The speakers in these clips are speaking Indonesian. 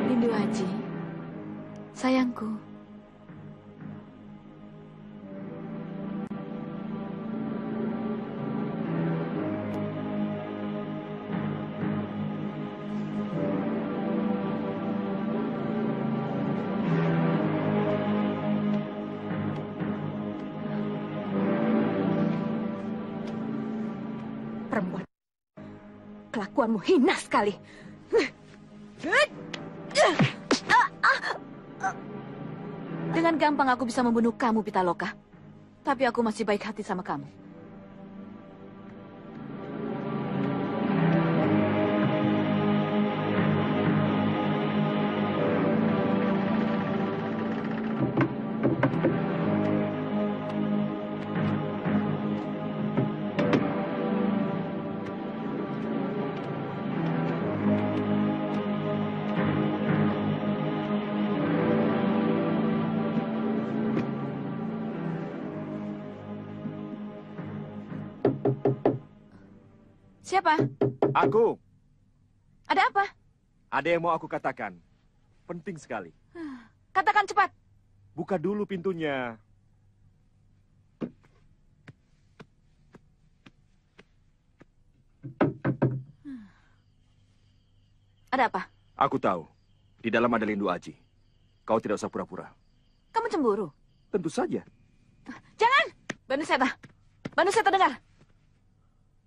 Lindu Aji, sayangku. Perempuan, kelakuanmu hina sekali. Dengan gampang aku bisa membunuh kamu, Pitaloka. Tapi aku masih baik hati sama kamu. Siapa? Aku. Ada apa? Ada yang mau aku katakan. Penting sekali. Katakan cepat. Buka dulu pintunya. Ada apa? Aku tahu. Di dalam ada Lindu Aji. Kau tidak usah pura-pura. Kamu cemburu? Tentu saja. Jangan! Banuseta. Banuseta, dengar.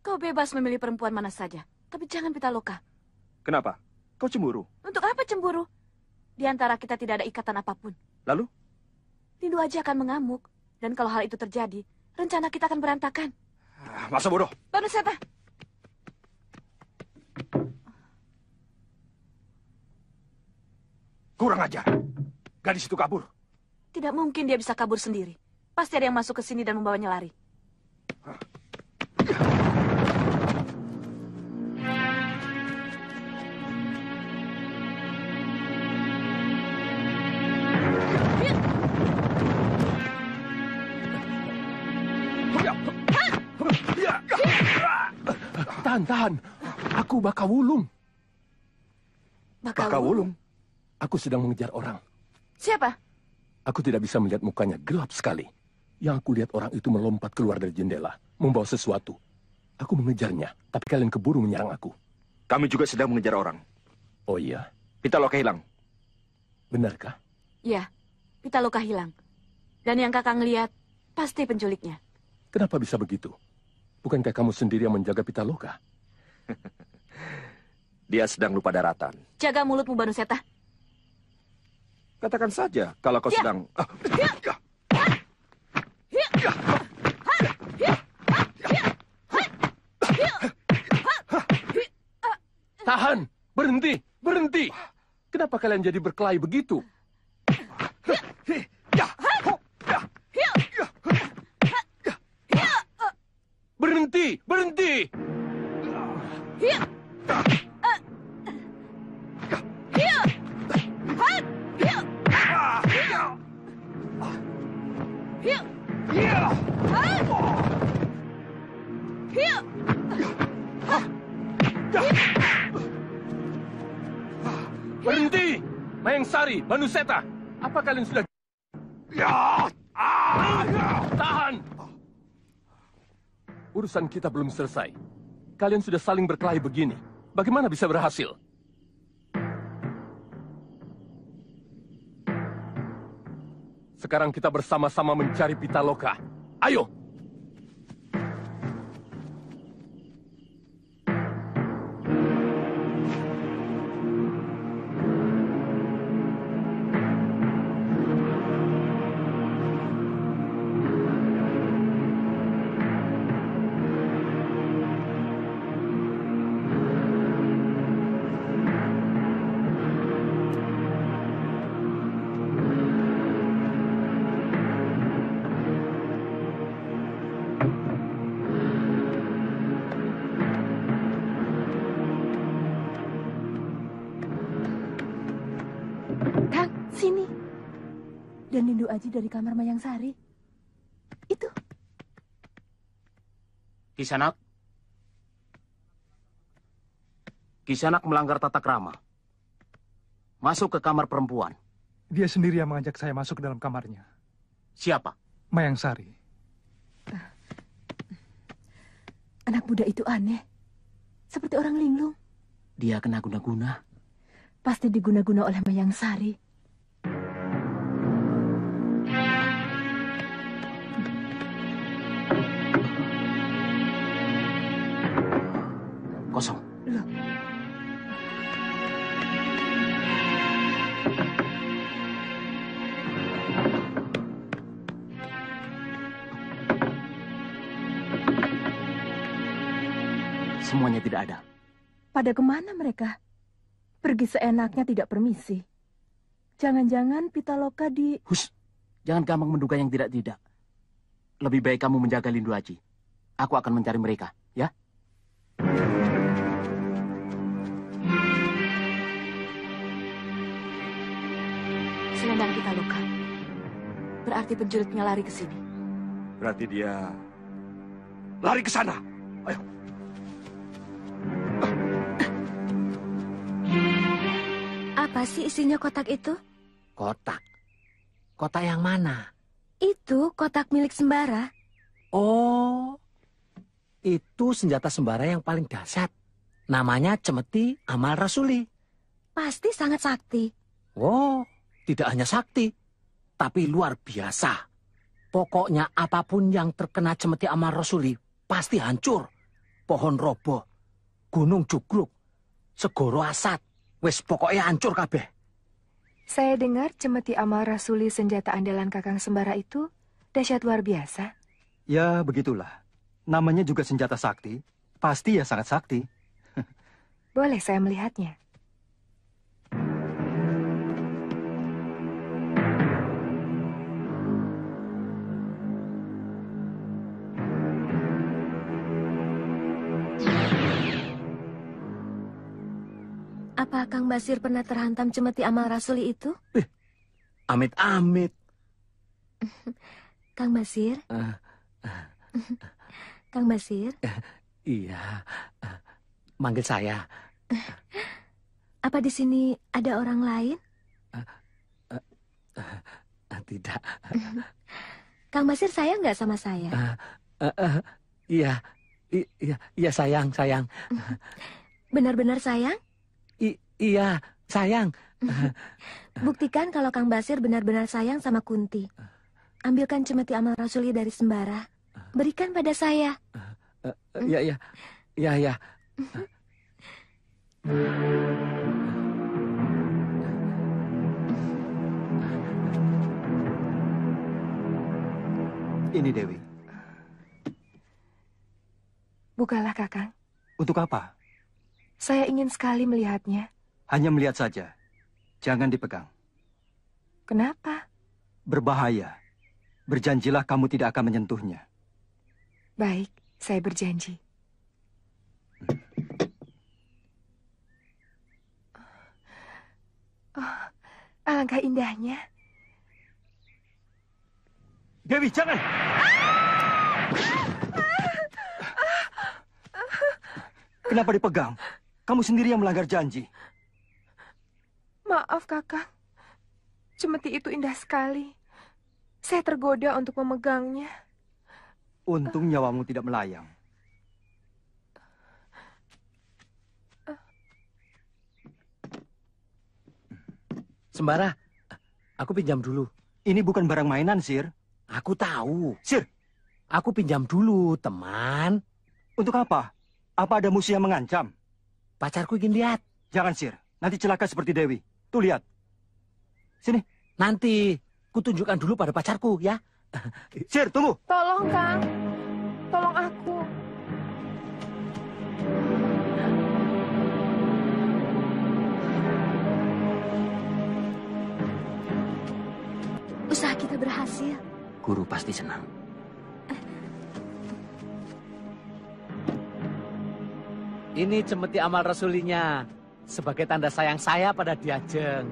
Kau bebas memilih perempuan mana saja. Tapi jangan Pitaloka. Kenapa? Kau cemburu? Untuk apa cemburu? Di antara kita tidak ada ikatan apapun. Lalu? Lindu Aji akan mengamuk. Dan kalau hal itu terjadi, rencana kita akan berantakan. Masa bodoh? Banuseta. Kurang ajar. Gadis itu kabur. Tidak mungkin dia bisa kabur sendiri. Pasti ada yang masuk ke sini dan membawanya lari. Tahan. Aku Bakawulung. Bakawulung? Aku sedang mengejar orang. Siapa? Aku tidak bisa melihat mukanya, gelap sekali. Yang aku lihat orang itu melompat keluar dari jendela, membawa sesuatu. Aku mengejarnya, tapi kalian keburu menyerang aku. Kami juga sedang mengejar orang. Oh iya? Pitaloka hilang. Benarkah? Iya, Pitaloka hilang. Dan yang kakak ngeliat, pasti penculiknya. Kenapa bisa begitu? Bukankah kamu sendiri yang menjaga Pitaloka? Dia sedang lupa daratan. Jaga mulutmu, Banuseta. Katakan saja kalau kau sedang... Tahan! Berhenti! Kenapa kalian jadi berkelahi begitu? Berhenti! Berhenti! Mahengsari, Banuseta, apa kalian sudah... Tahan! Urusan kita belum selesai. Kalian sudah saling berkelahi begini. Bagaimana bisa berhasil? Sekarang kita bersama-sama mencari Pitaloka. Ayo! dan Lindu Aji dari kamar Mayang Sari. Itu. Kisanak. Kisanak melanggar tata krama. Masuk ke kamar perempuan. Dia sendiri yang mengajak saya masuk ke dalam kamarnya. Siapa? Mayang Sari. Anak muda itu aneh. Seperti orang linglung. Dia kena guna-guna. Pasti diguna-guna oleh Mayang Sari. Kosong. Loh. Semuanya tidak ada. Pada kemana mereka? Pergi seenaknya tidak permisi. Jangan-jangan Pitaloka di... Hus, jangan gampang menduga yang tidak-tidak. Lebih baik kamu menjaga Lindu Aji. Aku akan mencari mereka, ya? Selendang Pitaloka. Berarti penculiknya lari ke sini. Berarti dia lari ke sana. Ayo. Apa sih isinya kotak itu? Kotak? Kotak yang mana? Itu kotak milik Sembara. Oh, itu senjata Sembara yang paling dahsyat. Namanya Cemeti Amal Rasuli. Pasti sangat sakti. Oh, tidak hanya sakti, tapi luar biasa. Pokoknya apapun yang terkena Cemeti Amal Rasuli pasti hancur. Pohon roboh, gunung jugruk, segoro asat. Wes pokoknya hancur kabeh. Saya dengar Cemeti Amal Rasuli senjata andalan Kakang Sembara itu dahsyat luar biasa. Ya, begitulah. Namanya juga senjata sakti. Pasti ya sangat sakti. Boleh saya melihatnya? Apa Kang Basir pernah terhantam Cemeti Amal Rasuli itu? Amit-amit. Kang Basir? Kang Basir? Iya, manggil saya. Apa di sini ada orang lain? Tidak. Kang Basir sayang nggak sama saya? Iya, iya sayang. Benar-benar sayang? Iya, sayang. Buktikan kalau Kang Basir benar-benar sayang sama Kunti. Ambilkan Cemeti Amal Rasuli dari Sembara. Berikan pada saya. Iya. Ini Dewi. Bukalah, Kakang. Untuk apa? Saya ingin sekali melihatnya. Hanya melihat saja. Jangan dipegang. Kenapa? Berbahaya. Berjanjilah kamu tidak akan menyentuhnya. Baik, saya berjanji. Oh, alangkah indahnya. Dewi, jangan! Kenapa dipegang? Kamu sendiri yang melanggar janji. Maaf, Kakang. Cemeti itu indah sekali. Saya tergoda untuk memegangnya. Untung nyawamu tidak melayang. Sembara, aku pinjam dulu. Ini bukan barang mainan, Sir. Aku tahu. Sir, Aku pinjam dulu, teman. untuk apa? Apa ada musuh yang mengancam? Pacarku ingin lihat. Jangan, Sir. Nanti celaka seperti Dewi. Tuh, lihat. Sini. Nanti kutunjukkan dulu pada pacarku, ya. Sir, tunggu. Tolong, Kang. Tolong aku. Usaha kita berhasil. Guru pasti senang. Ini Cemeti Amal Rasulinya. Sebagai tanda sayang saya pada Diajeng.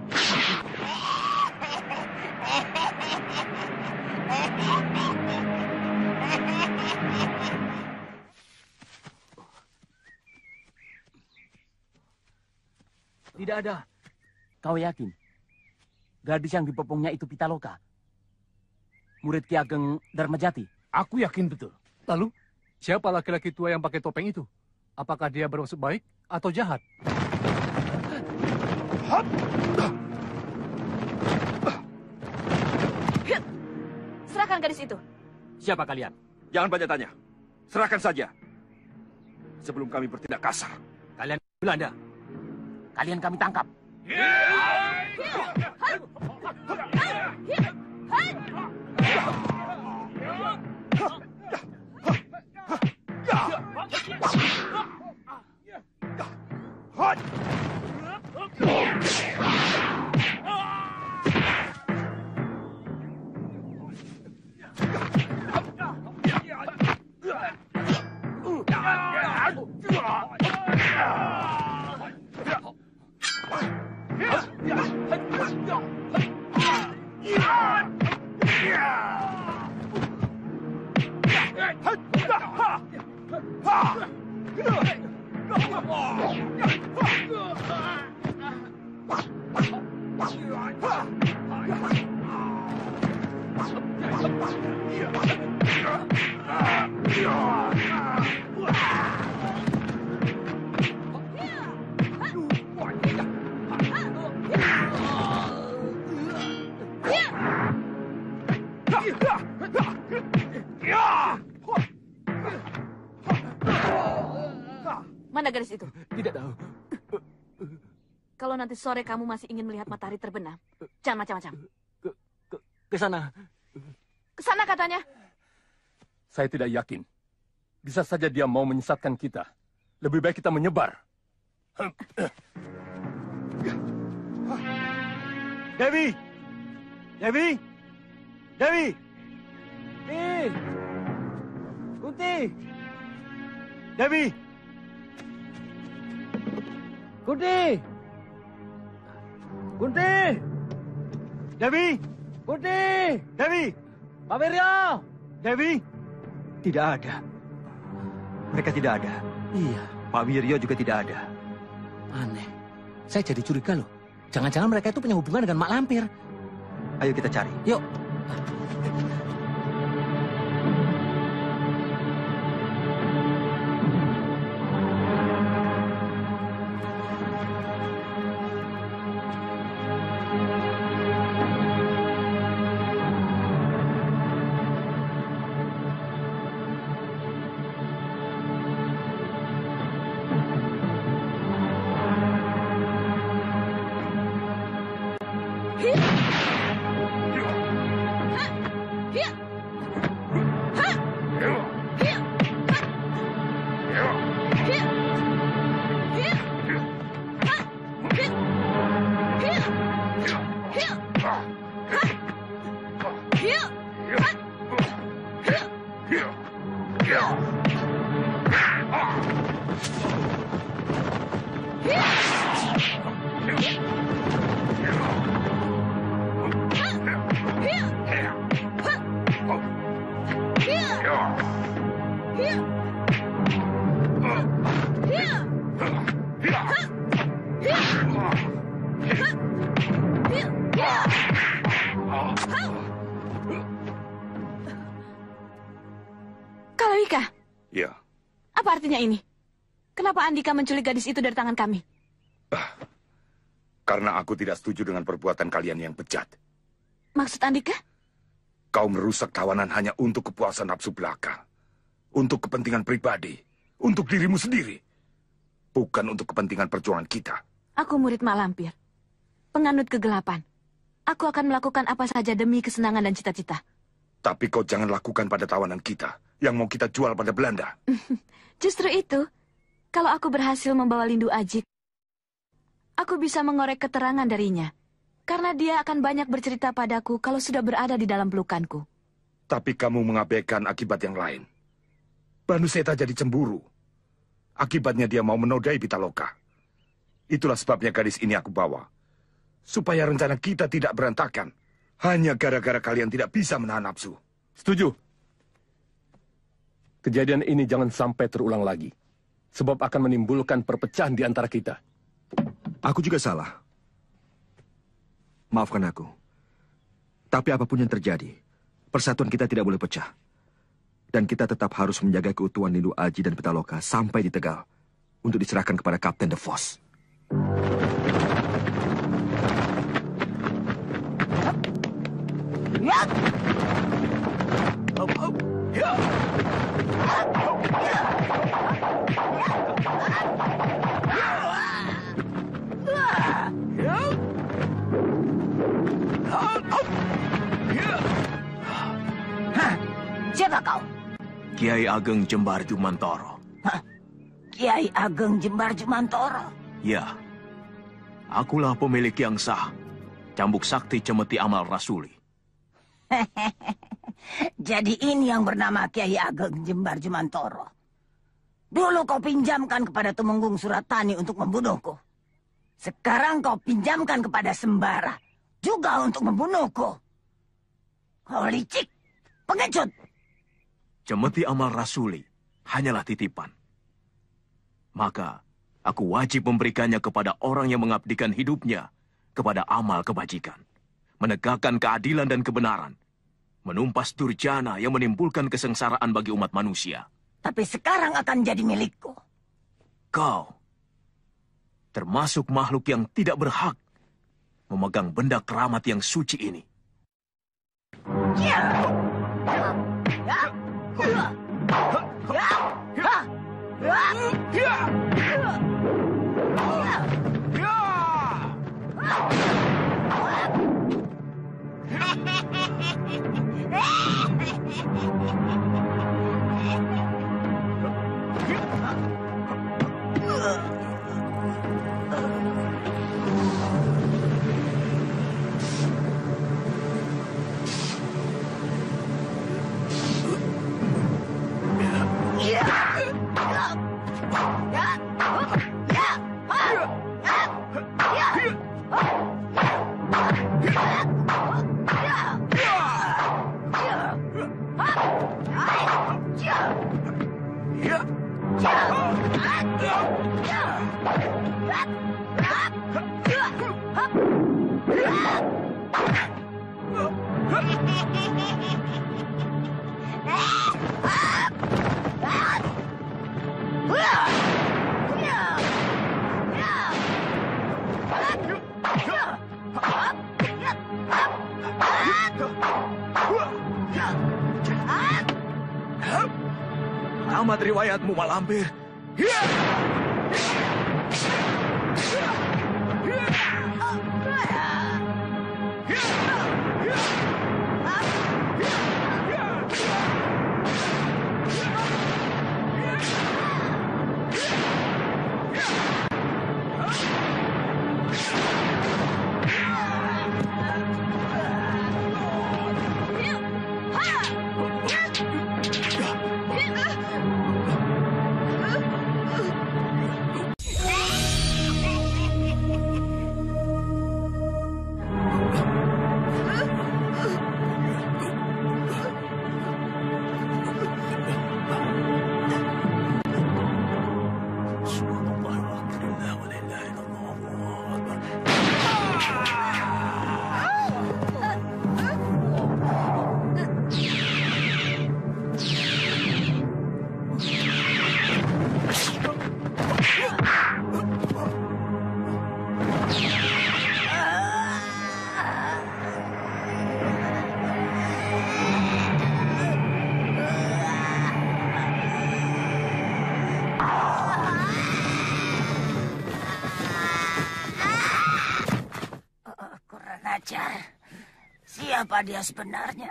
Tidak ada. Kau yakin? Gadis yang dipopongnya itu Pitaloka? Murid Ki Ageng Dharmajati? Aku yakin betul. Lalu, siapa laki-laki tua yang pakai topeng itu? Apakah dia bermaksud baik atau jahat? Serahkan gadis itu. Siapa kalian? Jangan banyak tanya. Serahkan saja. Sebelum kami bertindak kasar. Kalian Belanda. Kalian kami tangkap. Mana gadis itu? Tidak tahu. Kalau nanti sore kamu masih ingin melihat matahari terbenam, jangan macam-macam. Ke sana. Ke sana katanya. Saya tidak yakin. Bisa saja dia mau menyesatkan kita. Lebih baik kita menyebar. Dewi! Dewi! Dewi! Kunti! Dewi! Kunti! Kunti! Dewi! Kunti! Dewi! Pak Wiryo! Dewi! Tidak ada. Mereka tidak ada. Iya, Pak Wiryo juga tidak ada. aneh. Saya jadi curiga loh. Jangan-jangan mereka itu punya hubungan dengan Mak Lampir. Ayo kita cari. Yuk. Kalawika, Ya, apa artinya ini? Kenapa Andika menculik gadis itu dari tangan kami? karena aku tidak setuju dengan perbuatan kalian yang bejat. Maksud Andika? Kau merusak tawanan hanya untuk kepuasan nafsu belaka. Untuk kepentingan pribadi. Untuk dirimu sendiri. Bukan untuk kepentingan perjuangan kita. Aku murid Mak Lampir. Penganut kegelapan. Aku akan melakukan apa saja demi kesenangan dan cita-cita. Tapi kau jangan lakukan pada tawanan kita. Yang mau kita jual pada Belanda. Justru itu, kalau aku berhasil membawa Lindu Aji, aku bisa mengorek keterangan darinya. Karena dia akan banyak bercerita padaku kalau sudah berada di dalam pelukanku. Tapi kamu mengabaikan akibat yang lain. Banu Seta jadi cemburu. Akibatnya dia mau menodai Pitaloka. Itulah sebabnya gadis ini aku bawa. Supaya rencana kita tidak berantakan. Hanya gara-gara kalian tidak bisa menahan nafsu. Setuju. Kejadian ini jangan sampai terulang lagi. Sebab akan menimbulkan perpecahan di antara kita. Aku juga salah. Maafkan aku. Tapi apapun yang terjadi, persatuan kita tidak boleh pecah. Dan kita tetap harus menjaga keutuhan Lindu Aji dan Pitaloka sampai di Tegal untuk diserahkan kepada Kapten De Vos. Siapa kau? Kiai Ageng Jembar Jumantoro. Hah? Kiai Ageng Jembar Jumantoro? Ya, akulah pemilik yang sah, cambuk sakti Cemeti Amal Rasuli. Jadi ini yang bernama Kiai Ageng Jembar Jumantoro. Dulu kau pinjamkan kepada Tumenggung Suratani untuk membunuhku. Sekarang kau pinjamkan kepada Sembara juga untuk membunuhku. Kau licik, pengecut. Cemeti Amal Rasuli hanyalah titipan. Maka aku wajib memberikannya kepada orang yang mengabdikan hidupnya kepada amal kebajikan, menegakkan keadilan dan kebenaran, menumpas durjana yang menimbulkan kesengsaraan bagi umat manusia. Tapi sekarang akan jadi milikku. Kau termasuk makhluk yang tidak berhak memegang benda keramat yang suci ini. Amat riwayatmu, Malampir. Siapa dia sebenarnya?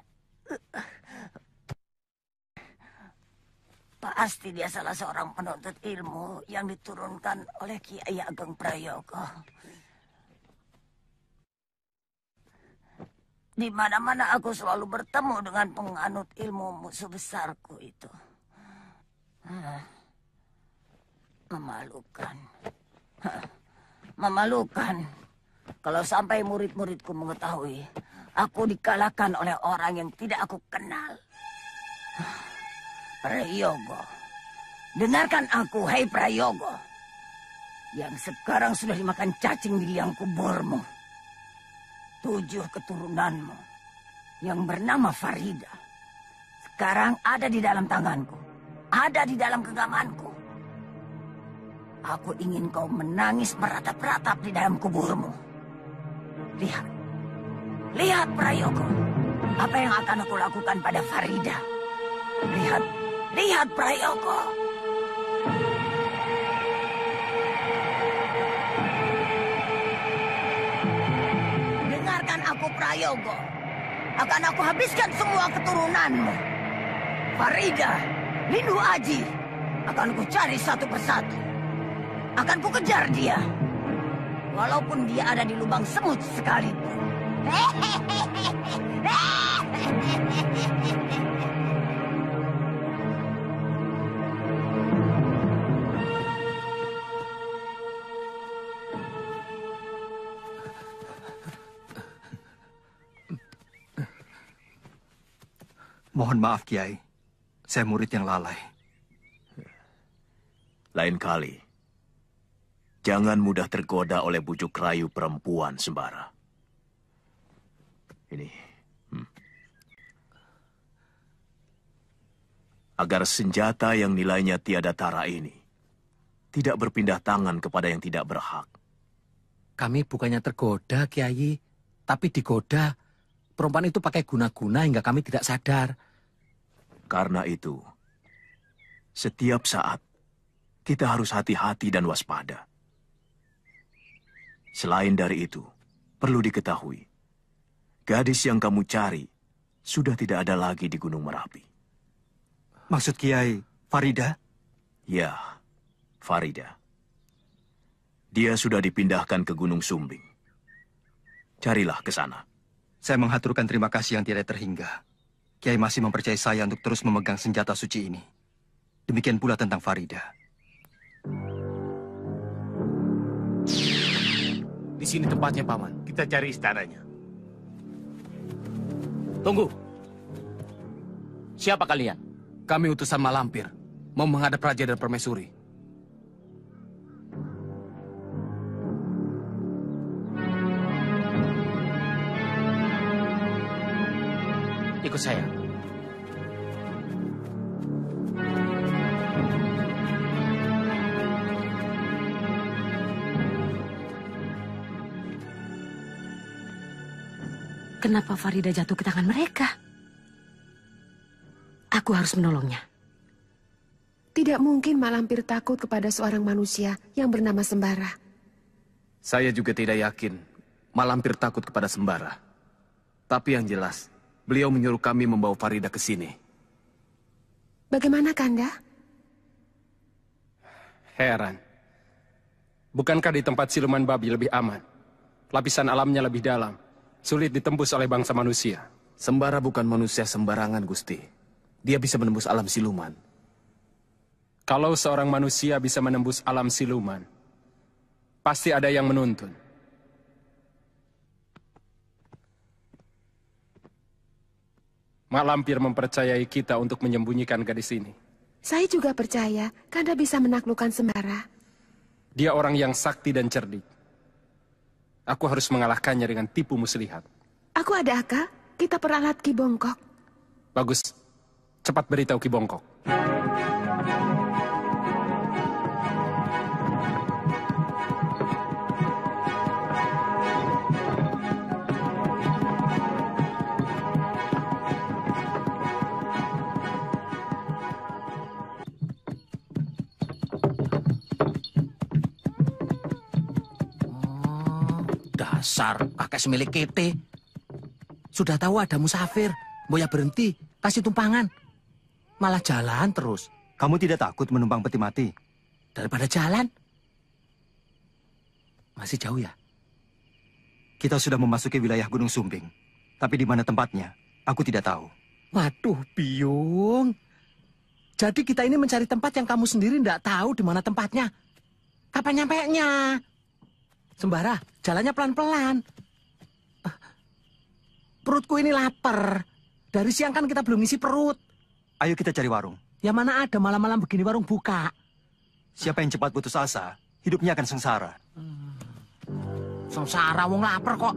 Pasti dia salah seorang penuntut ilmu yang diturunkan oleh Kiai Ageng Prayoga. Di mana-mana aku selalu bertemu dengan penganut ilmu musuh besarku itu. Memalukan. Memalukan. Kalau sampai murid-muridku mengetahui aku dikalahkan oleh orang yang tidak aku kenal. Prayoga, dengarkan aku, hei Prayoga. yang sekarang sudah dimakan cacing di liang kuburmu. 7 keturunanmu yang bernama Farida sekarang ada di dalam tanganku, ada di dalam genggamanku. Aku ingin kau menangis meratap-ratap di dalam kuburmu. Lihat, lihat Prayogo, apa yang akan aku lakukan pada Farida. Lihat, lihat Prayogo. Dengarkan aku Prayogo, akan aku habiskan semua keturunanmu. Farida, Lindu Aji, akan ku cari satu persatu. Akan ku kejar dia, walaupun dia ada di lubang semut sekalipun. Mohon maaf, Kiai. Saya murid yang lalai. Lain kali, jangan mudah tergoda oleh bujuk rayu perempuan Sembara. Ini. Agar senjata yang nilainya tiada tara ini tidak berpindah tangan kepada yang tidak berhak. Kami bukannya tergoda, Kiai, tapi digoda. Perempuan itu pakai guna-guna hingga kami tidak sadar. Karena itu, setiap saat kita harus hati-hati dan waspada. Selain dari itu, perlu diketahui, gadis yang kamu cari sudah tidak ada lagi di Gunung Merapi. Maksud Kiai, Farida? Ya, Farida. Dia sudah dipindahkan ke Gunung Sumbing. Carilah ke sana. Saya menghaturkan terima kasih yang tidak terhingga. Kiai masih mempercayai saya untuk terus memegang senjata suci ini. Demikian pula tentang Farida. Di sini tempatnya, Paman. Kita cari istananya. Tunggu. Siapa kalian? Kami utusan Malampir, mau menghadap Raja dan Permaisuri. Ikut saya. Kenapa Farida jatuh ke tangan mereka? Aku harus menolongnya. Tidak mungkin Malampir takut kepada seorang manusia yang bernama Sembara. Saya juga tidak yakin Malampir takut kepada Sembara. Tapi yang jelas, beliau menyuruh kami membawa Farida ke sini. Bagaimana, Kanda? Heran. Bukankah di tempat siluman babi lebih aman? Lapisan alamnya lebih dalam. Sulit ditembus oleh bangsa manusia. Sembara bukan manusia sembarangan, Gusti. Dia bisa menembus alam siluman. Kalau seorang manusia bisa menembus alam siluman, pasti ada yang menuntun. Malampir mempercayai kita untuk menyembunyikan gadis ini. Saya juga percaya Kanda bisa menaklukkan Sembara. Dia orang yang sakti dan cerdik. Aku harus mengalahkannya dengan tipu muslihat. Aku ada akal. Kita peralat Ki Bongkok. Bagus. Cepat beritahu Ki Bongkok. Dasar kakek semilik kete. Sudah tahu ada musafir, Boya berhenti, kasih tumpangan. Malah jalan terus. Kamu tidak takut menumpang peti mati? Daripada jalan. Masih jauh ya? Kita sudah memasuki wilayah Gunung Sumbing. Tapi di mana tempatnya, aku tidak tahu. Waduh, Biung. Jadi kita ini mencari tempat yang kamu sendiri tidak tahu di mana tempatnya. Kapan nyampenya? Sembara, jalannya pelan-pelan. Perutku ini lapar. Dari siang kan kita belum ngisi perut. Ayo kita cari warung. Ya mana ada malam-malam begini warung buka. Siapa yang cepat putus asa, hidupnya akan sengsara. Sengsara wong lapar kok.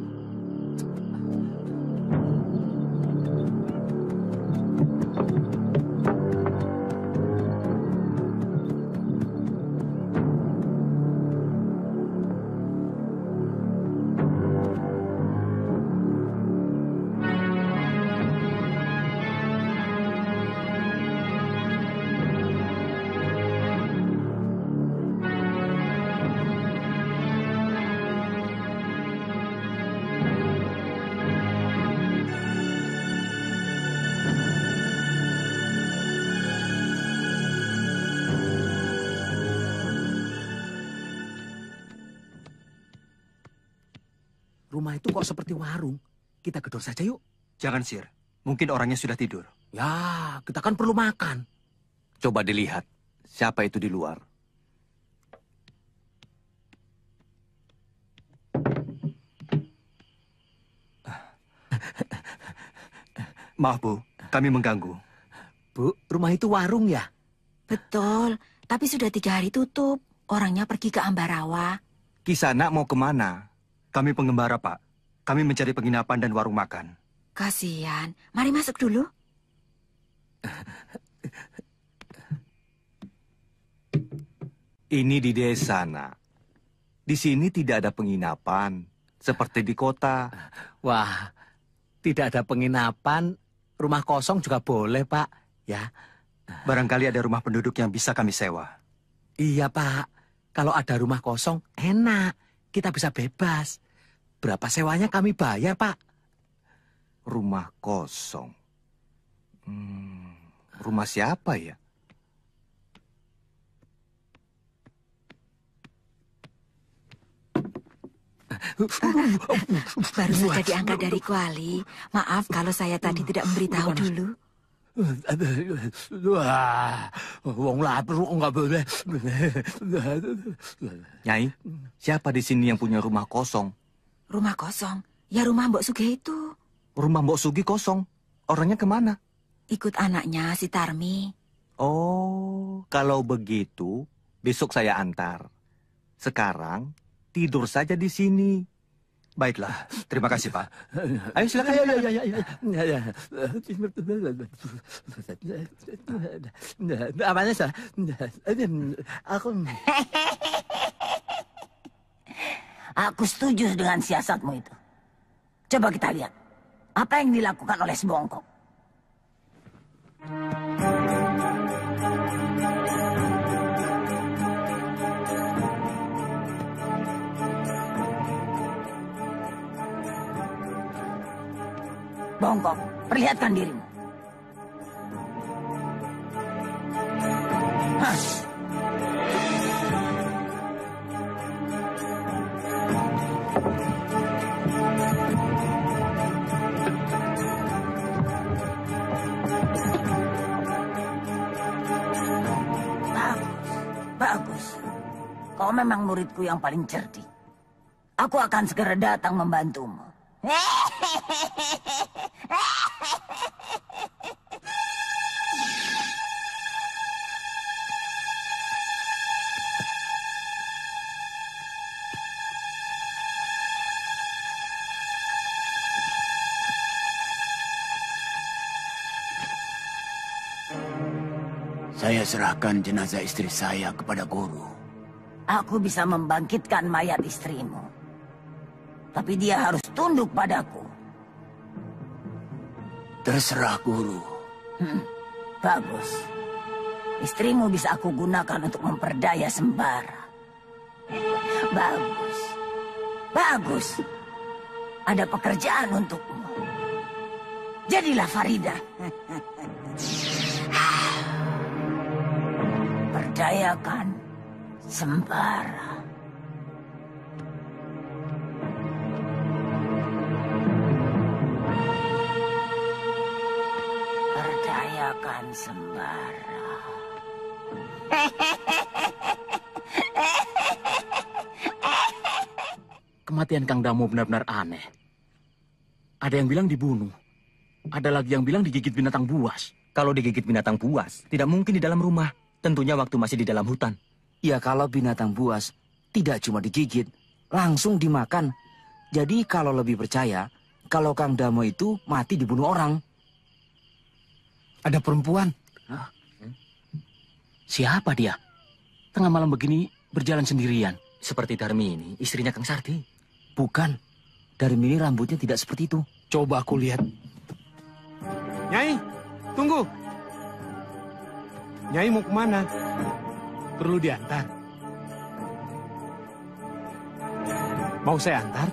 Rumah itu kok seperti warung. Kita gedor saja yuk. Jangan, Sir. Mungkin orangnya sudah tidur. Ya, kita kan perlu makan. Coba dilihat, siapa itu di luar. Maaf, Bu. Kami mengganggu. Bu, rumah itu warung ya? Betul, tapi sudah 3 hari tutup. Orangnya pergi ke Ambarawa. Kisanak mau kemana? Kami pengembara, Pak. Kami mencari penginapan dan warung makan. Kasihan. Mari masuk dulu. Ini di desa, Nak. Di sini tidak ada penginapan, seperti di kota. Wah, tidak ada penginapan, rumah kosong juga boleh, Pak. Ya. Barangkali ada rumah penduduk yang bisa kami sewa. Iya, Pak. Kalau ada rumah kosong, enak. Kita bisa bebas. Berapa sewanya kami bayar, Pak? Rumah kosong. Rumah siapa ya? Baru saja diangkat dari kuali. Maaf kalau saya tadi tidak memberitahu dulu. Wah, wong lapar nggak boleh. Nyai, siapa di sini yang punya rumah kosong? Rumah kosong? Ya rumah Mbok Sugih itu. Rumah Mbok Sugih kosong? Orangnya kemana? Ikut anaknya, si Tarmi. Oh, kalau begitu, besok saya antar. Sekarang, tidur saja di sini. Baiklah, terima kasih, Pak. Ayo silakan. Apanya sih? Aku setuju dengan siasatmu itu. Coba kita lihat. Apa yang dilakukan oleh Sebongkok? Bongkok, perlihatkan dirimu. Hah. Bagus. Kau memang muridku yang paling cerdik. Aku akan segera datang membantumu. Saya serahkan jenazah istri saya kepada guru. Aku bisa membangkitkan mayat istrimu. Tapi dia harus tunduk padaku. Terserah guru. Bagus. Istrimu bisa aku gunakan untuk memperdaya Sembara. Bagus. Bagus. Ada pekerjaan untukmu. Jadilah Farida. Perdayakan Sembara. Perdayakan Sembara. Kematian Kang Damo benar-benar aneh. Ada yang bilang dibunuh. Ada lagi yang bilang digigit binatang buas. Kalau digigit binatang buas, tidak mungkin di dalam rumah. Tentunya waktu masih di dalam hutan. Ya kalau binatang buas, tidak cuma digigit, langsung dimakan. Jadi kalau lebih percaya, kalau Kang Damo itu mati dibunuh orang. Ada perempuan. Hah? Siapa dia? Tengah malam begini berjalan sendirian. Seperti Darmi ini, istrinya Kang Sardi. Bukan. Darmi ini rambutnya tidak seperti itu. Coba aku lihat. Nyai, tunggu. Nyai mau kemana? Perlu diantar. Mau saya antar?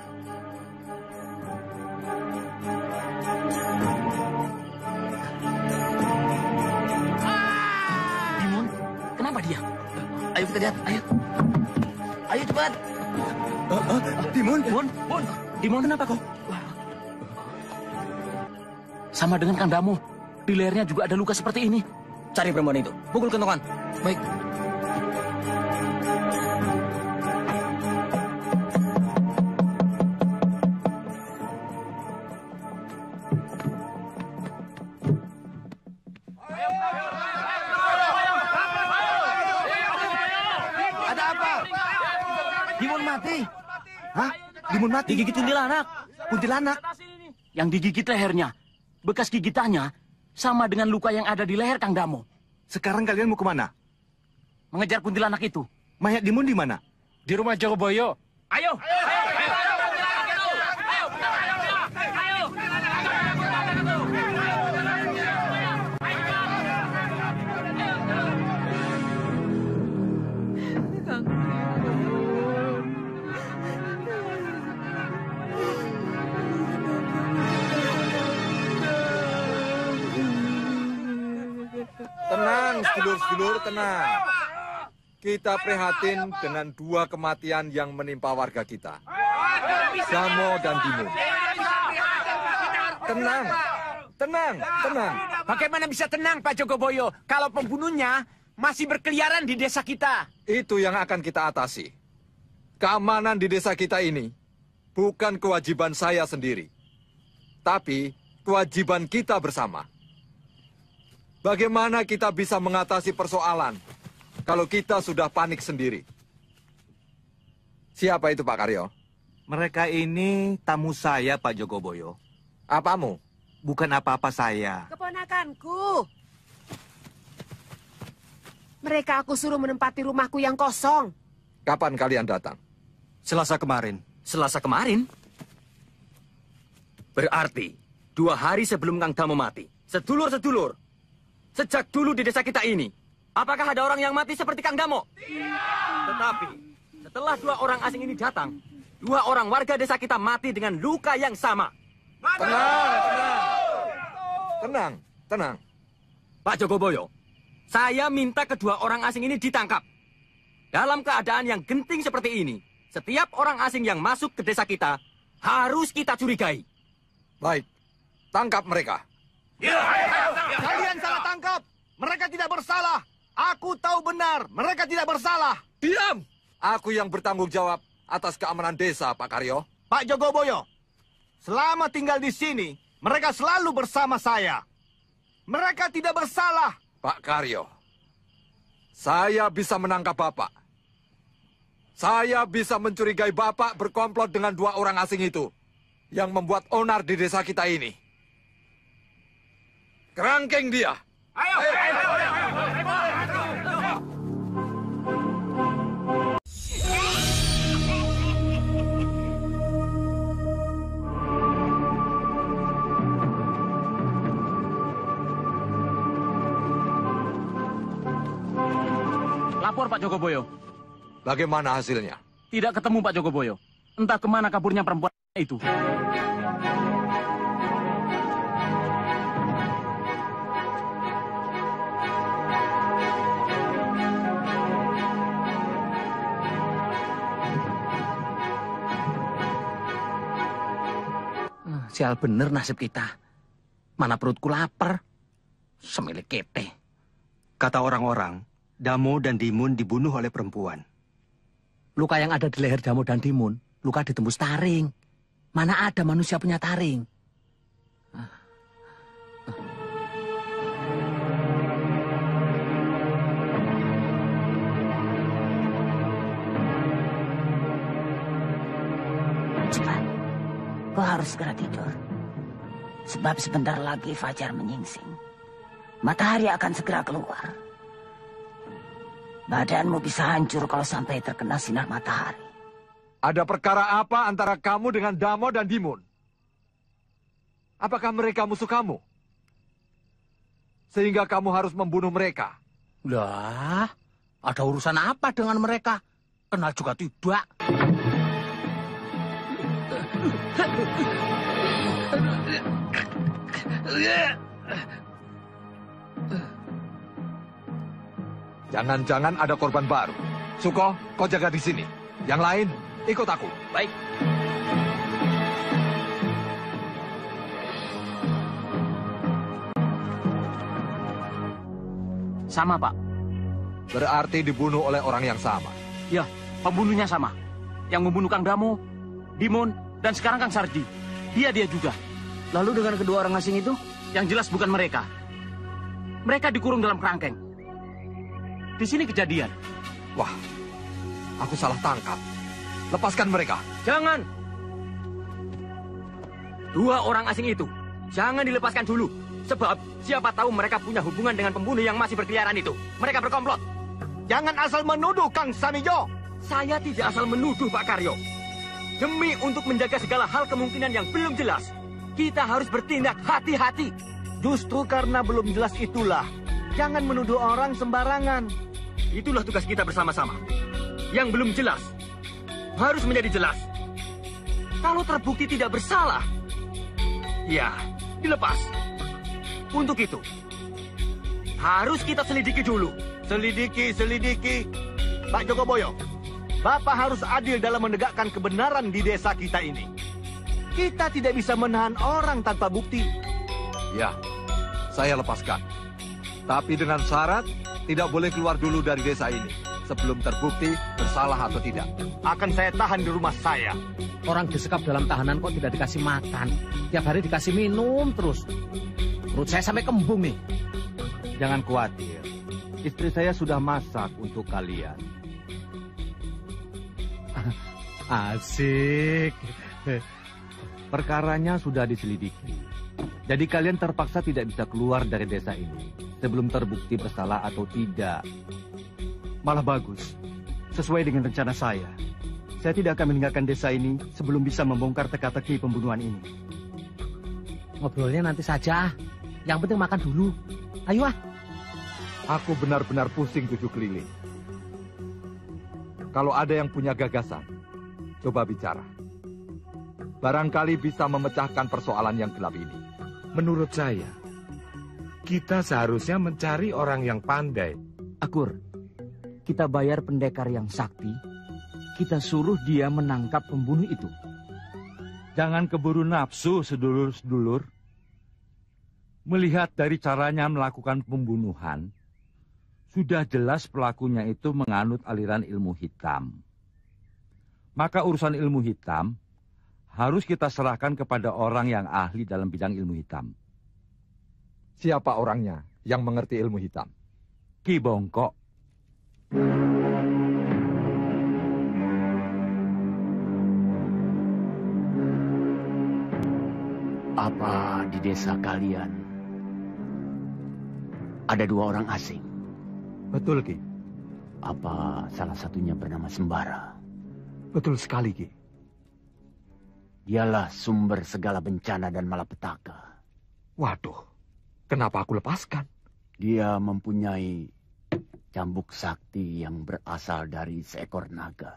Dimon, kenapa dia? Ayo kita lihat, ayo. Ayo cepat. Dimon, Dimon kenapa kau? Sama dengan Kang Damo. Di lehernya juga ada luka seperti ini. Cari perempuan itu, pukul kentongan. Baik. Ada apa? Dimon mati. Hah? Dimon mati? Digigit kuntilanak. Kuntilanak? Yang digigit lehernya. Bekas gigitannya sama dengan luka yang ada di leher Kang Damo. Sekarang kalian mau kemana? Mengejar kuntilanak itu. Mayat Dimon di mana? Di rumah Jogoboyo. Ayo! Tenang, sedulur-sedulur, tenang. Kita prihatin dengan dua kematian yang menimpa warga kita. Damo dan Dimon. Tenang, tenang, tenang. Bagaimana bisa tenang, Pak Jogoboyo, kalau pembunuhnya masih berkeliaran di desa kita? Itu yang akan kita atasi. Keamanan di desa kita ini bukan kewajiban saya sendiri, tapi kewajiban kita bersama. Bagaimana kita bisa mengatasi persoalan kalau kita sudah panik sendiri? Siapa itu, Pak Karyo? Mereka ini tamu saya, Pak Jogoboyo. Apamu? Bukan apa-apa saya. Keponakanku. Mereka aku suruh menempati rumahku yang kosong. Kapan kalian datang? Selasa kemarin. Selasa kemarin? Berarti 2 hari sebelum Kang Damo mati. Sedulur-sedulur, sejak dulu di desa kita ini, apakah ada orang yang mati seperti Kang Damo? Tetapi setelah 2 orang asing ini datang, 2 orang warga desa kita mati dengan luka yang sama. Tenang, tenang. Pak Jogoboyo, saya minta kedua orang asing ini ditangkap. Dalam keadaan yang genting seperti ini, setiap orang asing yang masuk ke desa kita harus kita curigai. Baik, tangkap mereka. Kalian salah tangkap. Mereka tidak bersalah. Aku tahu benar, mereka tidak bersalah. Diam! Aku yang bertanggung jawab atas keamanan desa, Pak Karyo. Pak Jogoboyo, selama tinggal di sini, mereka selalu bersama saya. Mereka tidak bersalah. Pak Karyo, saya bisa menangkap Bapak. Saya bisa mencurigai Bapak berkomplot dengan 2 orang asing itu yang membuat onar di desa kita ini. Kerangkeng dia. Ayo. Lapor Pak Jogoboyo. Bagaimana hasilnya? Tidak ketemu Pak Jogoboyo. Entah kemana kaburnya perempuan itu. Sial bener nasib kita. Mana perutku lapar. Semilik kete. Kata orang-orang, Damo dan Dimon dibunuh oleh perempuan. Luka yang ada di leher Damo dan Dimon, luka ditembus taring. Mana ada manusia punya taring? harus segera tidur. Sebab sebentar lagi fajar menyingsing. Matahari akan segera keluar. Badanmu bisa hancur kalau sampai terkena sinar matahari. Ada perkara apa antara kamu dengan Damo dan Dimun? Apakah mereka musuh kamu? Sehingga kamu harus membunuh mereka. Lah, ada urusan apa dengan mereka? Kenal juga tidak. Jangan-jangan ada korban baru. Suko, kau jaga di sini. Yang lain, ikut aku. Baik. Sama, Pak. Berarti dibunuh oleh orang yang sama. Ya, pembunuhnya sama. Yang membunuh Kang Damo, Dimun, dan sekarang Kang Sarji. Dia juga. Lalu dengan kedua orang asing itu, yang jelas bukan mereka. Mereka dikurung dalam kerangkeng. Di sini kejadian. Wah, aku salah tangkap. Lepaskan mereka. Jangan. Dua orang asing itu, jangan dilepaskan dulu. Sebab siapa tahu mereka punya hubungan dengan pembunuh yang masih berkeliaran itu. Mereka berkomplot. Jangan asal menuduh, Kang Samijo. Saya tidak asal menuduh, Pak Karyo. Demi untuk menjaga segala hal kemungkinan yang belum jelas, kita harus bertindak hati-hati. Justru karena belum jelas itulah, jangan menuduh orang sembarangan. Itulah tugas kita bersama-sama. Yang belum jelas, harus menjadi jelas. Kalau terbukti tidak bersalah, ya, dilepas. Untuk itu, harus kita selidiki dulu. Selidiki. Pak Jogoboyo, Bapak harus adil dalam menegakkan kebenaran di desa kita ini. Kita tidak bisa menahan orang tanpa bukti. Ya, saya lepaskan. Tapi dengan syarat, tidak boleh keluar dulu dari desa ini. Sebelum terbukti bersalah atau tidak. Akan saya tahan di rumah saya. Orang disekap dalam tahanan kok tidak dikasih makan. Tiap hari dikasih minum terus. Perut saya sampai kembung nih. Jangan khawatir. Istri saya sudah masak untuk kalian. Asik. Perkaranya sudah diselidiki. Jadi kalian terpaksa tidak bisa keluar dari desa ini sebelum terbukti bersalah atau tidak. Malah bagus. Sesuai dengan rencana saya. Saya tidak akan meninggalkan desa ini sebelum bisa membongkar teka-teki pembunuhan ini. Ngobrolnya nanti saja. Yang penting makan dulu. Ayo ah. Aku benar-benar pusing 7 keliling. Kalau ada yang punya gagasan, coba bicara. Barangkali bisa memecahkan persoalan yang gelap ini. Menurut saya, kita seharusnya mencari orang yang pandai. Akur, kita bayar pendekar yang sakti. Kita suruh dia menangkap pembunuh itu. Jangan keburu nafsu, sedulur-sedulur. Melihat dari caranya melakukan pembunuhan, sudah jelas pelakunya itu menganut aliran ilmu hitam. Maka urusan ilmu hitam harus kita serahkan kepada orang yang ahli dalam bidang ilmu hitam. Siapa orangnya yang mengerti ilmu hitam? Ki Bongkok. Apa di desa kalian ada 2 orang asing? Betul, Ki. Apa salah satunya bernama Sembara? Betul sekali, Ki. Dialah sumber segala bencana dan malapetaka. Waduh, kenapa aku lepaskan? Dia mempunyai cambuk sakti yang berasal dari seekor naga.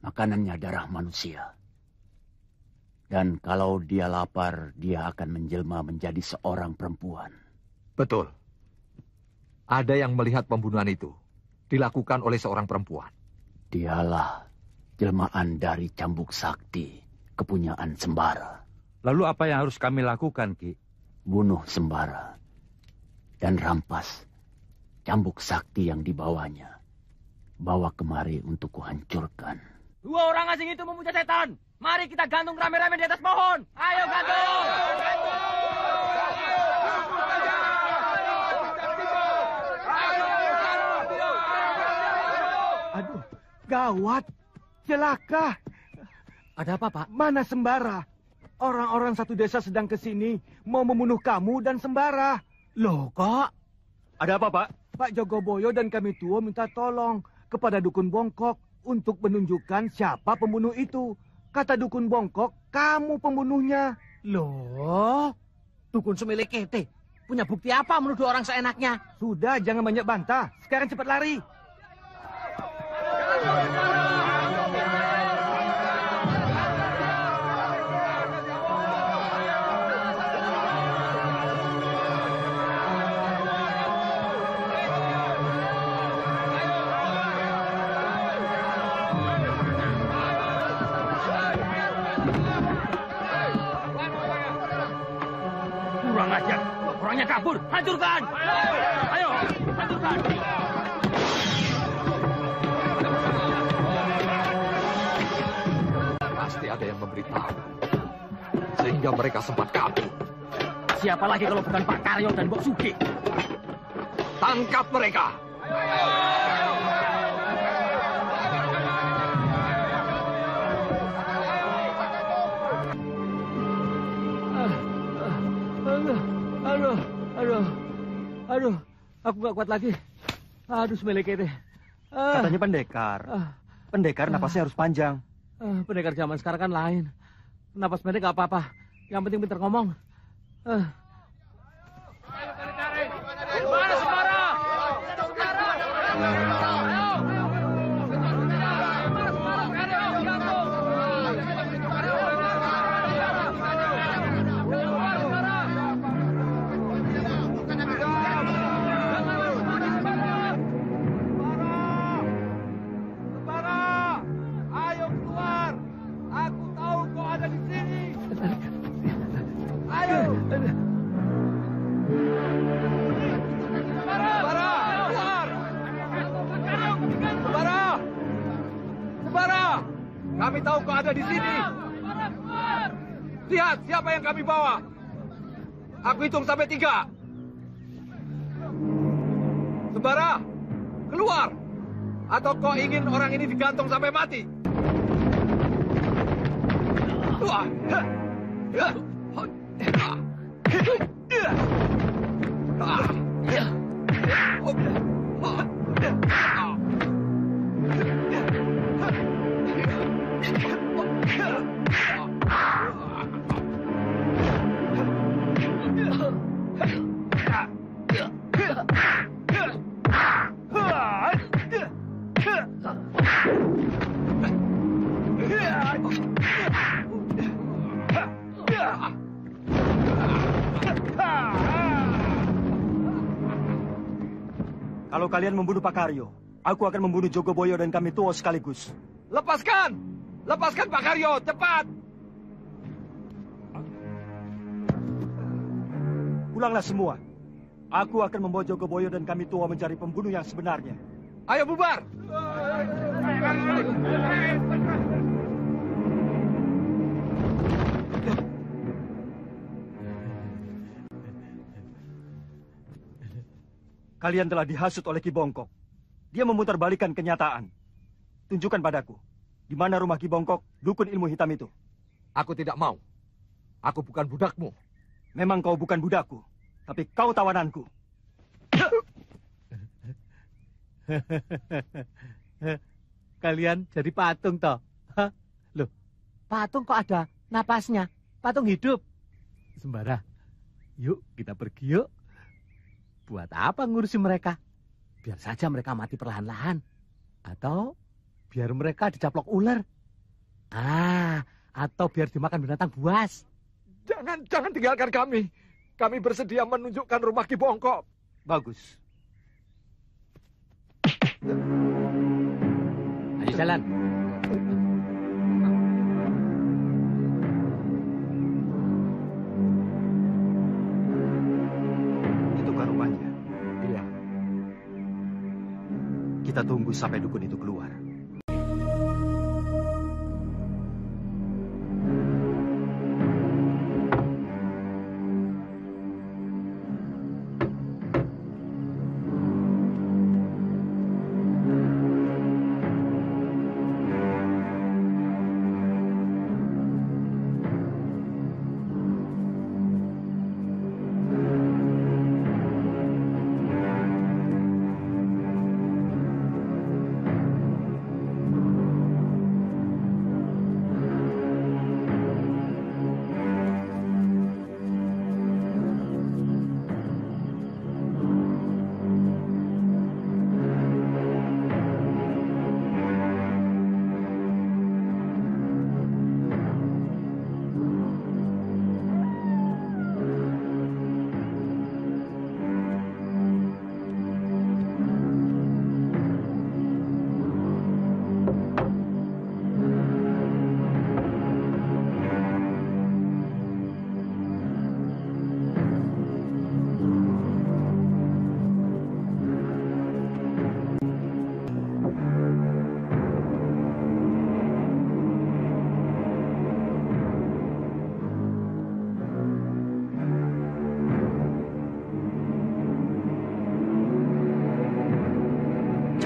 Makanannya darah manusia. Dan kalau dia lapar, dia akan menjelma menjadi seorang perempuan. Betul. Ada yang melihat pembunuhan itu dilakukan oleh seorang perempuan. Dialah jelmaan dari cambuk sakti kepunyaan Sembara. Lalu apa yang harus kami lakukan, Ki? Bunuh Sembara dan rampas cambuk sakti yang dibawanya. Bawa kemari untuk kuhancurkan. 2 orang asing itu memuja setan. Mari kita gantung rame-rame di atas pohon. Ayo gantung! Aduh, gawat. Celaka. Ada apa, Pak? Mana Sembara? Orang-orang satu desa sedang ke sini mau membunuh kamu dan Sembara. Loh, kok? Ada apa, Pak? Pak Jogoboyo dan kami tua minta tolong kepada Dukun Bongkok untuk menunjukkan siapa pembunuh itu. Kata Dukun Bongkok, kamu pembunuhnya. Loh, Dukun Sumelekete punya bukti apa menuduh orang seenaknya? Sudah, jangan banyak bantah. Sekarang cepat lari. Kurang ajar. Orangnya kabur. Hancurkan. Ayo, hancurkan. Pasti ada yang memberitahu. Sehingga mereka sempat kabur. Siapa lagi kalau bukan Pak Karyo dan Mbok Sugi? Tangkap mereka. Aduh, aku gak kuat lagi. Aduh, Sumelekete. Katanya pendekar. Pendekar napasnya harus panjang. Pendekar zaman sekarang kan lain. Napas pendek gak apa-apa. Yang penting pintar ngomong. Mana Sembara? Kami tahu kau ada di sini. Lihat siapa yang kami bawa. Aku hitung sampai 3. Sembara, keluar. Atau kau ingin orang ini digantung sampai mati? Kalau kalian membunuh Pak Karyo, aku akan membunuh Jogoboyo dan kami tua sekaligus. Lepaskan! Lepaskan Pak Karyo, cepat! Pulanglah semua. Aku akan membawa Jogoboyo dan kami tua mencari pembunuh yang sebenarnya. Ayo bubar! Kalian telah dihasut oleh Ki Bongkok. Dia memutarbalikkan kenyataan. Tunjukkan padaku, di mana rumah Ki Bongkok, dukun ilmu hitam itu. Aku tidak mau. Aku bukan budakmu. Memang kau bukan budakku, tapi kau tawananku. Kalian jadi patung toh? Hah? Loh, patung kok ada napasnya? Patung hidup. Sembara, yuk kita pergi yuk. Buat apa ngurusin mereka? Biar saja mereka mati perlahan-lahan. Atau biar mereka dicaplok ular. Atau biar dimakan binatang buas. Jangan tinggalkan kami. Kami bersedia menunjukkan rumah Ki Bongkok. Bagus. Ayo jalan. Itukah rumahnya? Iya. Kita tunggu sampai dukun itu keluar.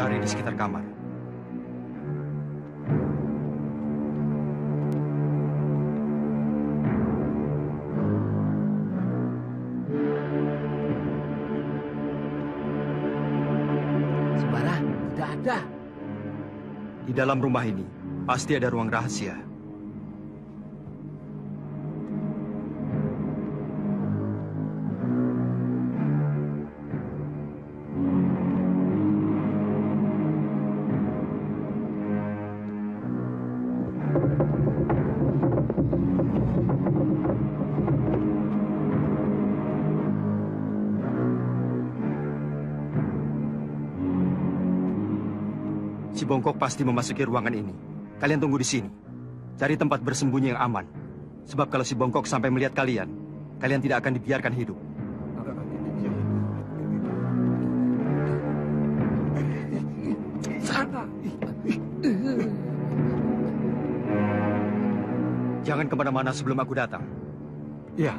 cari di sekitar kamar. Sembara, tidak ada. Di dalam rumah ini, pasti ada ruang rahasia. Si Bongkok pasti memasuki ruangan ini. Kalian tunggu di sini. Cari tempat bersembunyi yang aman. Sebab kalau si Bongkok sampai melihat kalian, kalian tidak akan dibiarkan hidup. Sana. Jangan kemana-mana sebelum aku datang. Ya.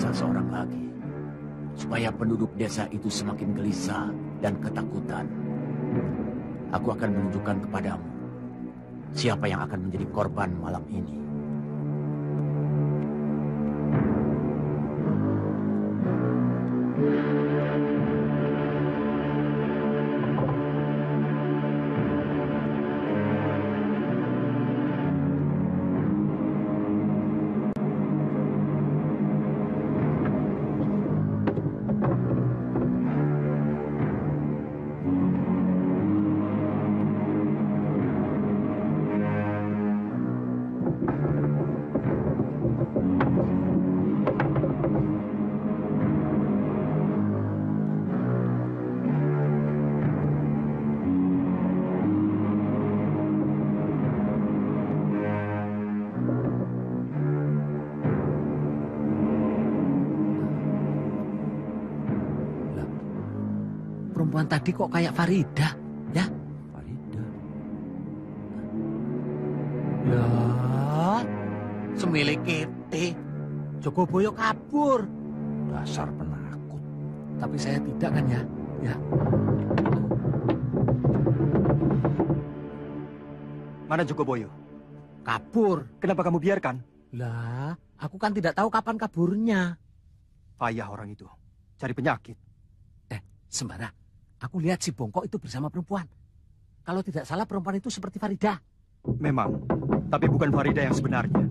Seorang lagi, supaya penduduk desa itu semakin gelisah dan ketakutan. Aku akan menunjukkan kepadamu siapa yang akan menjadi korban malam ini. Perempuan tadi kok kayak Farida, ya? Farida? Ya, semilik kete. Jogoboyo kabur. Dasar penakut. Tapi saya tidak kan ya? Ya. Mana Jogoboyo? Kabur. Kenapa kamu biarkan? Lah, aku kan tidak tahu kapan kaburnya. Payah orang itu. Cari penyakit. Sembara, aku lihat si Bongkok itu bersama perempuan. Kalau tidak salah perempuan itu seperti Farida. Memang, tapi bukan Farida yang sebenarnya.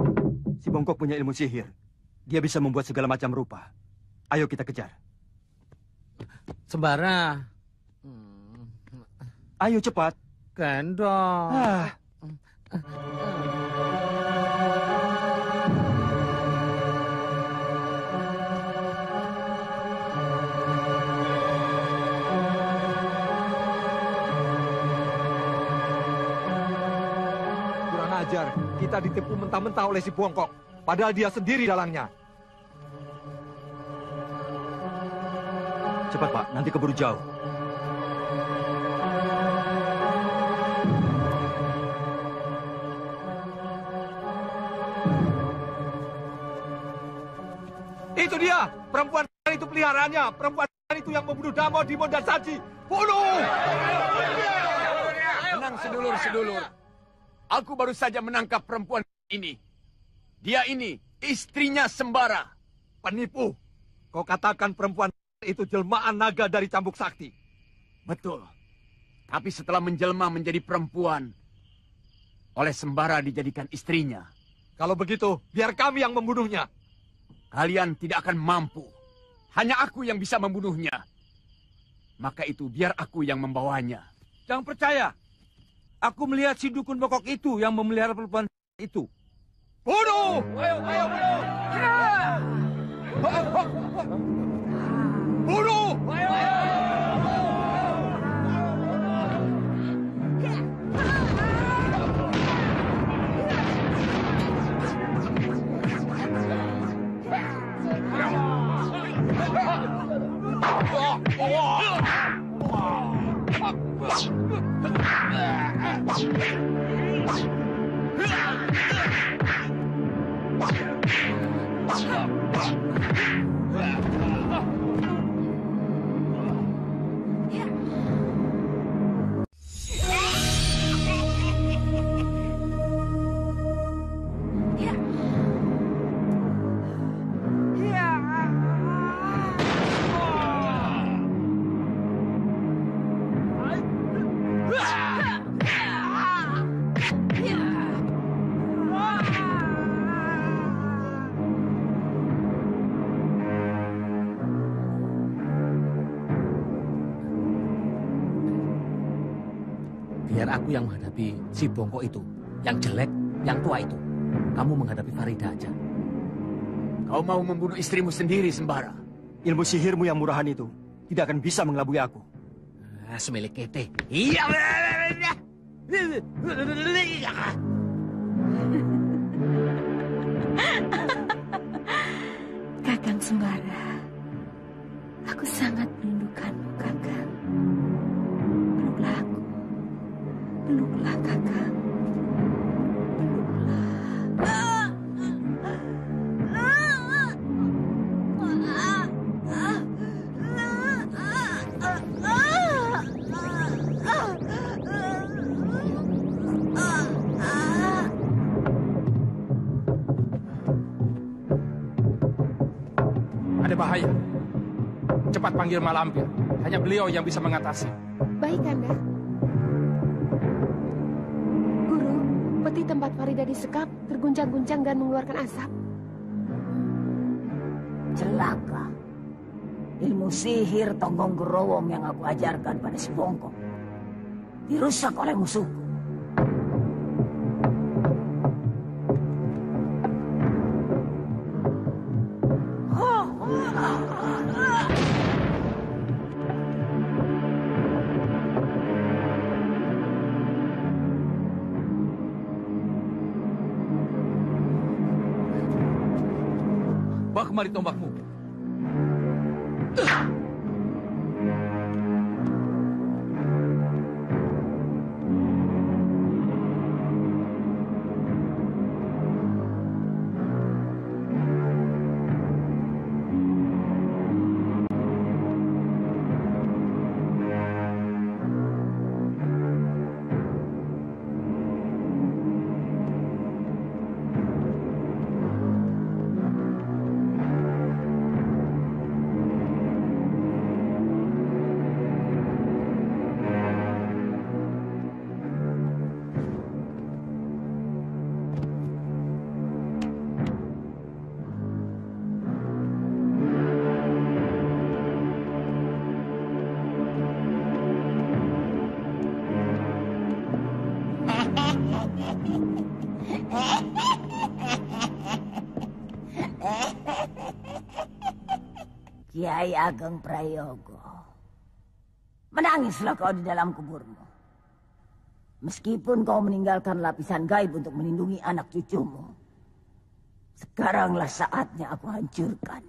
Si Bongkok punya ilmu sihir. Dia bisa membuat segala macam rupa. Ayo kita kejar. Sembara. Ayo cepat. Gendong. Ajar, kita ditipu mentah-mentah oleh si Bongkok. Padahal dia sendiri dalangnya. Cepat Pak, nanti keburu jauh. Itu dia, perempuan itu peliharaannya. Perempuan itu yang membunuh Damo, Dimon, dan Saji. Bunuh! Tenang sedulur-sedulur. Aku baru saja menangkap perempuan ini. Dia ini istrinya Sembara. Penipu. Kau katakan perempuan itu jelmaan naga dari cambuk sakti. Betul. Tapi setelah menjelma menjadi perempuan, oleh Sembara dijadikan istrinya. Kalau begitu, biar kami yang membunuhnya. Kalian tidak akan mampu. Hanya aku yang bisa membunuhnya. Maka itu biar aku yang membawanya. Jangan percaya. Aku melihat si dukun Bongkok itu yang memelihara perempuan itu. Bunuh! Ayo, ayo, bunuh! Bunuh! Ayo, ayo! Biar aku yang menghadapi si bongkok itu, yang jelek, yang tua itu. Kamu menghadapi Farida aja. Kau mau membunuh istrimu sendiri, Sembara. Ilmu sihirmu yang murahan itu tidak akan bisa mengelabui aku. Semilik kete. Iya. Kakang Sembara, aku sangat merindukanmu, Kakang. Peluklah aku. Peluklah, Kakang. Ada bahaya. Cepat panggil Malampir. Hanya beliau yang bisa mengatasi. Baik, Kanda. Guru, peti tempat Farida disekap terguncang-guncang dan mengeluarkan asap. Celaka. Ilmu sihir Tonggong Gerowong yang aku ajarkan pada si Bongkok dirusak oleh musuhku. Bawa kemari tombakmu. Kiai Ageng Prayogo, menangislah kau di dalam kuburmu. Meskipun kau meninggalkan lapisan gaib untuk melindungi anak cucumu, sekaranglah saatnya aku hancurkan.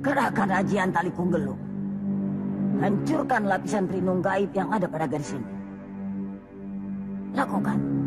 Kerahkan ajian tali Kunggelung. Hancurkan lapisan trinung gaib yang ada pada garis ini. Lakukan.